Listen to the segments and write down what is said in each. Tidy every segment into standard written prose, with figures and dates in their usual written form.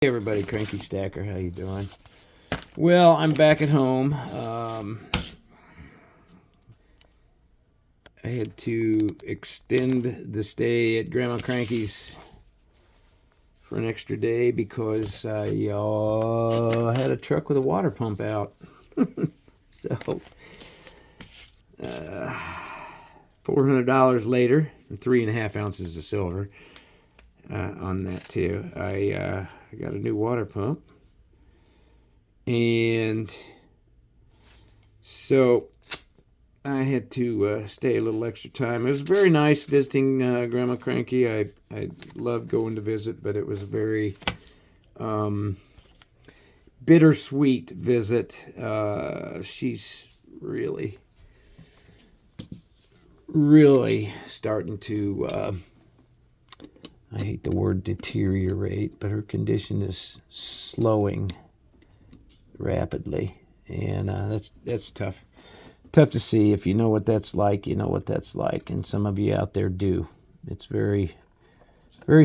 Hey everybody, Cranky Stacker, how you doing? Well, I'm back at home. I had to extend the stay at Grandma Cranky's for an extra day because I had a truck with a water pump out. So, $400 later, and 3.5 ounces of silver on that too. I got a new water pump. And so I had to stay a little extra time. It was very nice visiting Grandma Cranky. I loved going to visit, but it was a very bittersweet visit. She's really starting to, I hate the word deteriorate, but her condition is slowing rapidly, and that's tough to see. If you know what that's like, you know what that's like, and some of you out there do. It's very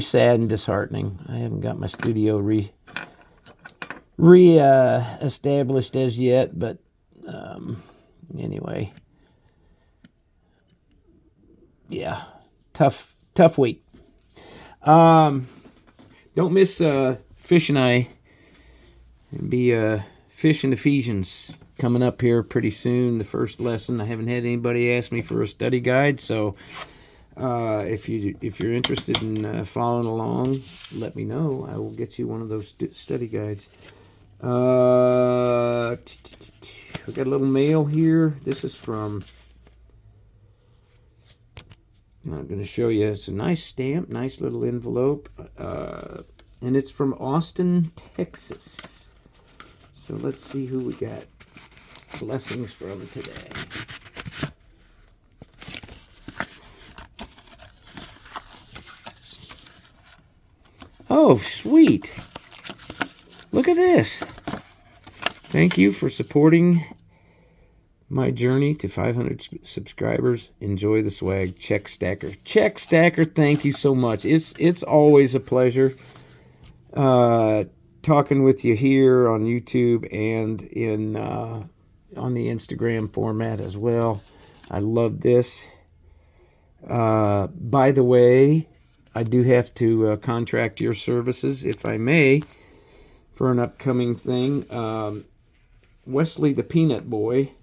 sad and disheartening. I haven't got my studio established as yet, but anyway, yeah, tough week. Don't miss Fish and I be Fish and Ephesians coming up here pretty soon. The first lesson. I haven't had anybody ask me for a study guide, so if you're interested in following along, let me know. I will get you one of those study guides. We got a little mail here. This is from. I'm going to show you. It's a nice stamp, nice little envelope, and it's from Austin, Texas. So let's see who we got blessings from today. Oh, sweet. Look at this. Thank you for supporting my journey to 500 subscribers. Enjoy the swag. Check Stacker. Check Stacker, thank you so much. It's always a pleasure talking with you here on YouTube and in on the Instagram format as well. I love this. By the way, I do have to contract your services, if I may, for an upcoming thing. Wesley the Peanut Boy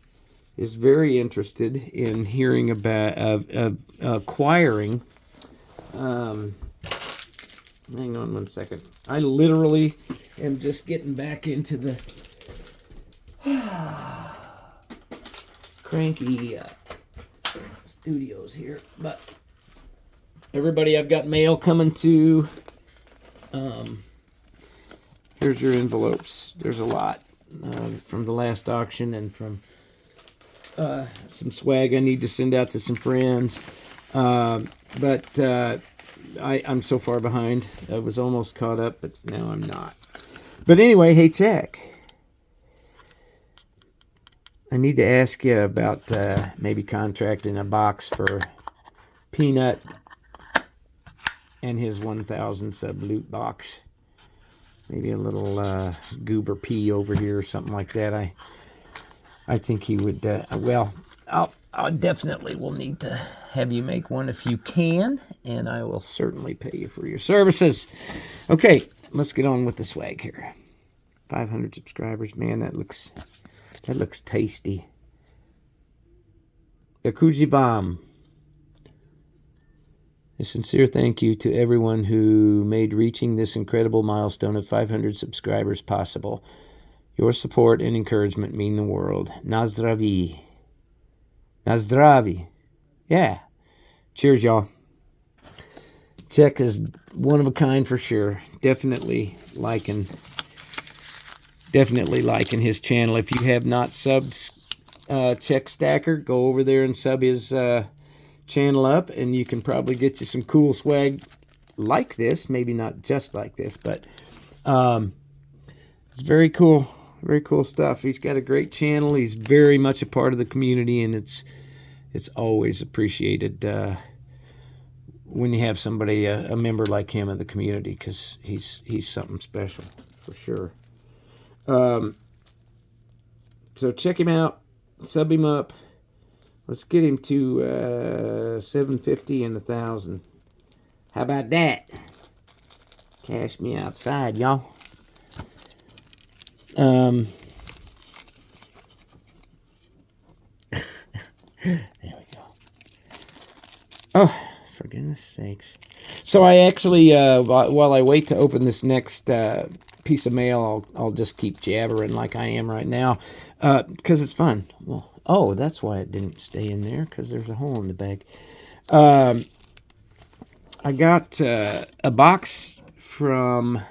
is very interested in hearing about acquiring. Hang on one second. I literally am just getting back into the Cranky studios here. But everybody, I've got mail coming to. Here's your envelopes. There's a lot from the last auction and from some swag I need to send out to some friends. But I'm so far behind. I was almost caught up, but now I'm not. But anyway, hey, Jack. I need to ask you about maybe contracting a box for Peanut and his 1,000 sub loot box. Maybe a little Goober P over here or something like that. I think he would. Well, I definitely will need to have you make one if you can, and I will certainly pay you for your services. Okay, let's get on with the swag here. 500 subscribers, man. That looks tasty. Yakuji Bomb. A sincere thank you to everyone who made reaching this incredible milestone of 500 subscribers possible. Your support and encouragement mean the world. Nazdravi. Nazdravi. Yeah. Cheers, y'all. Czech is one of a kind for sure. Definitely liking his channel. If you have not subbed Czech Stacker, go over there and sub his channel up, and you can probably get you some cool swag like this. Maybe not just like this, but it's very cool. Very cool stuff. He's got a great channel. He's very much a part of the community, and it's always appreciated when you have somebody, a member like him in the community, because he's something special for sure. So check him out, sub him up. Let's get him to 750 and 1,000. How about that? Cash me outside, y'all. There we go. Oh, for goodness sakes. So I actually, while I wait to open this next piece of mail, I'll just keep jabbering like I am right now, because it's fun. Well, oh, that's why it didn't stay in there, because there's a hole in the bag. I got a box from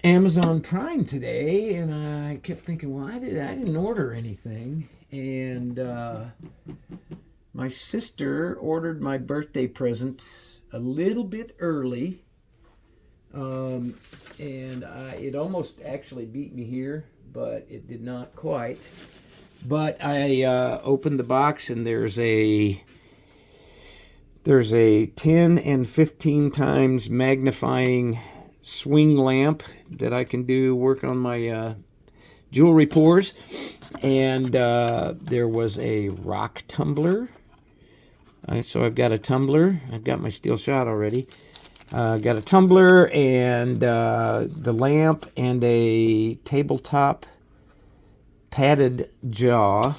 Amazon Prime today, and I kept thinking, well, I didn't order anything, and my sister ordered my birthday present a little bit early, and it almost actually beat me here, but it did not quite. But I opened the box, and there's a 10 and 15 times magnifying swing lamp that I can do work on my jewelry pours, and there was a rock tumbler. So I've got a tumbler. I've got my steel shot already. Got a tumbler and the lamp and a tabletop padded jaw,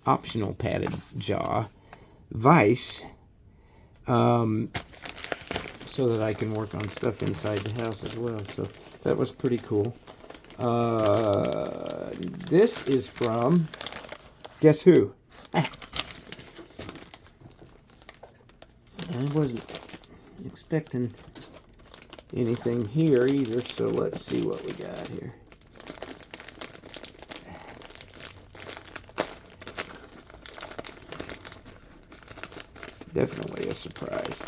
optional padded jaw vise, so that I can work on stuff inside the house as well. So that was pretty cool. This is from, guess who? I wasn't expecting anything here either, so let's see what we got here. Definitely a surprise.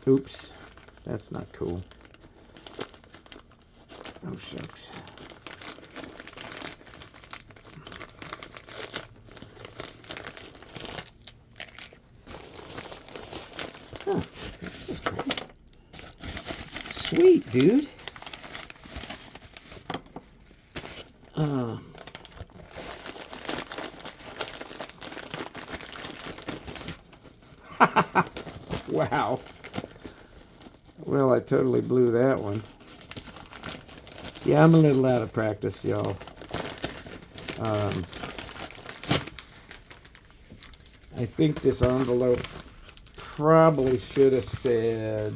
Oops, that's not cool. Oh, shucks. Huh, this is cool. Sweet, dude. Wow. Well, I totally blew that one. Yeah, I'm a little out of practice, y'all. I think this envelope probably should have said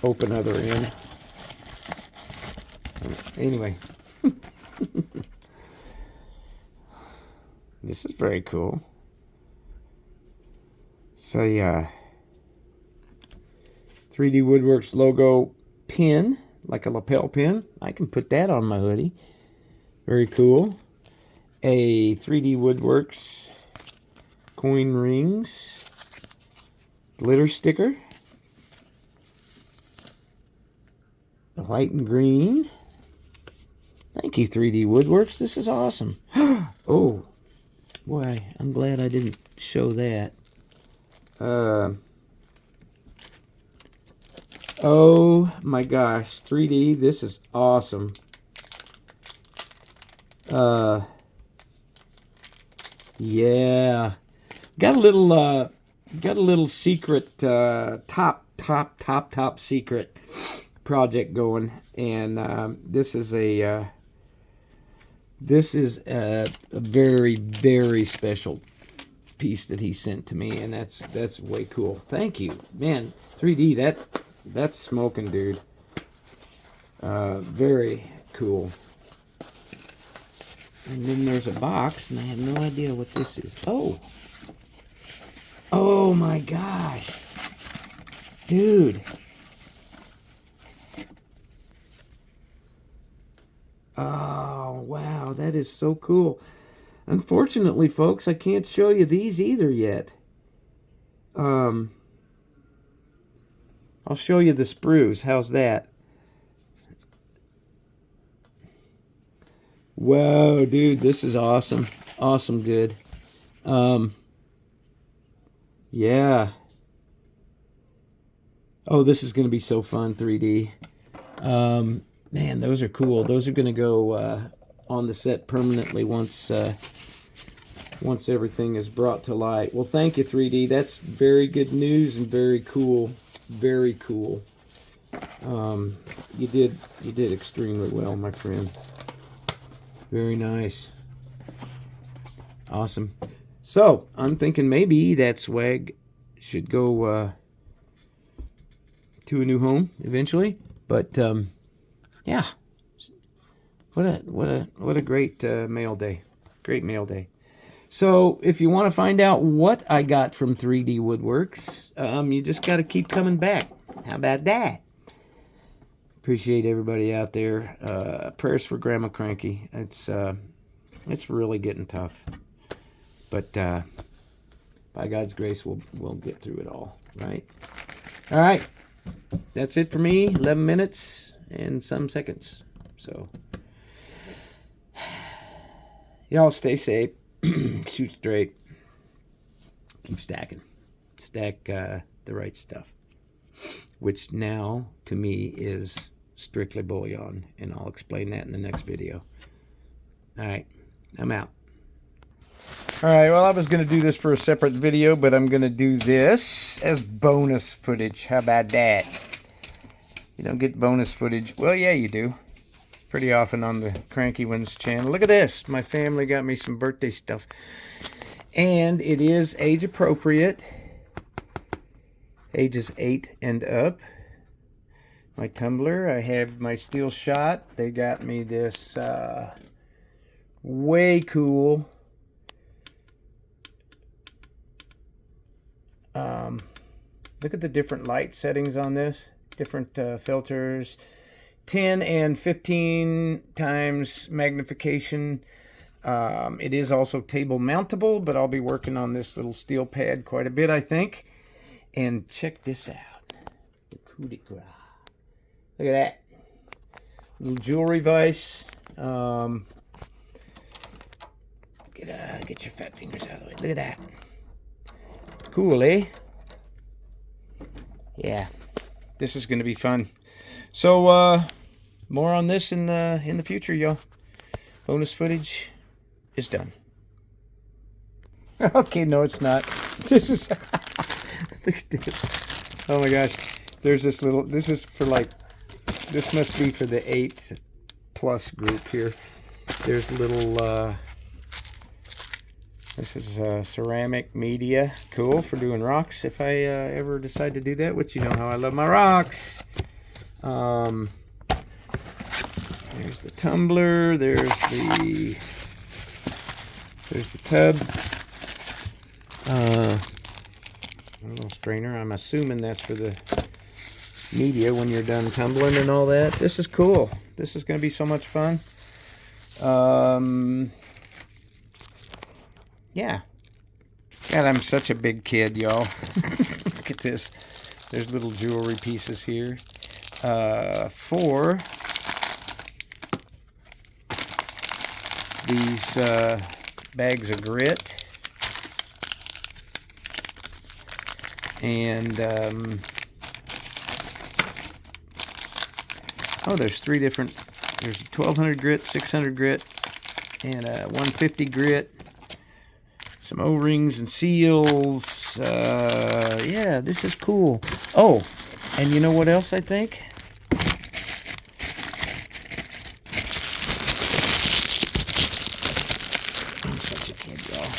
open other end. Anyway. This is very cool. So yeah, 3D Woodworks logo pin, like a lapel pin. I can put that on my hoodie. Very cool. A 3D Woodworks coin rings glitter sticker. The white and green. Thank you, 3D Woodworks. This is awesome. Oh, boy, I'm glad I didn't show that. Oh my gosh, 3D, this is awesome. Yeah, got a little secret top secret project going, and this is a very, very special piece that he sent to me, and that's way cool. Thank you, man. 3D, that's smoking, dude. Very cool. And then there's a box, and I have no idea what this is. Oh my gosh, dude. Oh wow, that is so cool. Unfortunately, folks, I can't show you these either yet. I'll show you the sprues. How's that? Whoa, dude, this is awesome. Awesome good. Yeah. Oh, this is going to be so fun, 3D. Man, those are cool. Those are going to go on the set permanently once everything is brought to light. Well, thank you, 3D. That's very good news and very cool. Very cool. You did extremely well, my friend. Very nice. Awesome. So, I'm thinking maybe that swag should go to a new home eventually. But yeah. What a great mail day. Great mail day. So, if you want to find out what I got from 3D Woodworks, you just got to keep coming back. How about that? Appreciate everybody out there. Prayers for Grandma Cranky. It's really getting tough, but by God's grace, we'll get through it all. Right? All right. That's it for me. 11 minutes and some seconds. So, y'all stay safe. Shoot straight. Keep stacking. Stack the right stuff, which now to me is strictly bullion, and I'll explain that in the next video. All right, I'm out. All right, well, I was going to do this for a separate video, but I'm going to do this as bonus footage. How about that? You don't get bonus footage. Well, yeah, you do. Pretty often on the Cranky Ones channel. Look at this. My family got me some birthday stuff. And it is age appropriate. Ages 8 and up. My tumbler. I have my Steel Shot. They got me this way cool look at the different light settings on this. Different filters. 10 and 15 times magnification. It is also table mountable, but I'll be working on this little steel pad quite a bit, I think. And check this out. The coup de grace. Look at that. Little jewelry vise. Get your fat fingers out of the way. Look at that. Cool, eh? Yeah. This is going to be fun. So, more on this in the future, y'all. Bonus footage is done. Okay, no, it's not. This is... Look at this. Oh my gosh. There's this little... This is for like... This must be for the 8+ group here. There's little... This is ceramic media. Cool for doing rocks if I ever decide to do that, which you know how I love my rocks. There's the tumbler. There's the tub. A little strainer. I'm assuming that's for the media when you're done tumbling and all that. This is cool. This is going to be so much fun. Yeah. God, I'm such a big kid, y'all. Look at this. There's little jewelry pieces here. 4 these bags of grit. And oh, there's 3 different. There's 1200 grit, 600 grit, and 150 grit. Some O-rings and seals. Yeah, this is cool. Oh, and you know what else I think? I'm such a kid, y'all.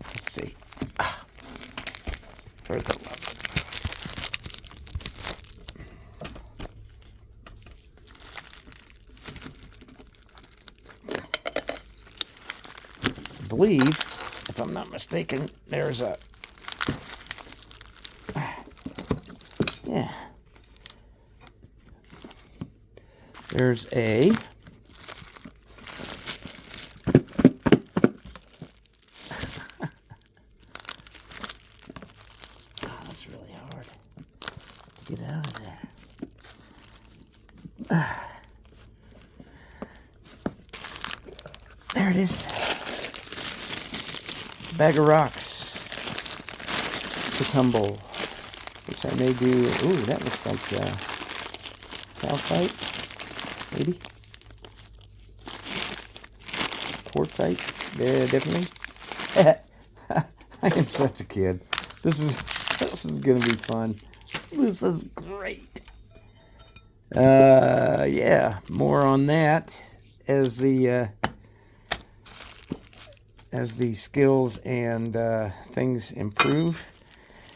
Let's see. For the love. I believe, if I'm not mistaken, there's a... Yeah. There's a... Oh, that's really hard to get out of there. There it is. Bag of rocks to tumble, which I may do. Ooh, that looks like calcite, maybe quartzite. Yeah, definitely. I am such a kid. This is gonna be fun. This is great. Yeah, more on that as the skills and things improve.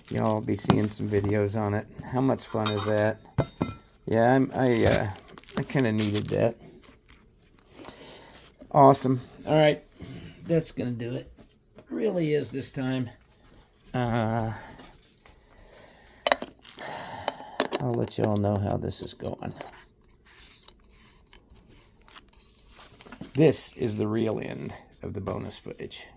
Y'all will be seeing some videos on it. How much fun is that? Yeah, I kind of needed that. Awesome. All right, that's gonna do it. Really is this time. I'll let y'all know how this is going. This is the real end of the bonus footage.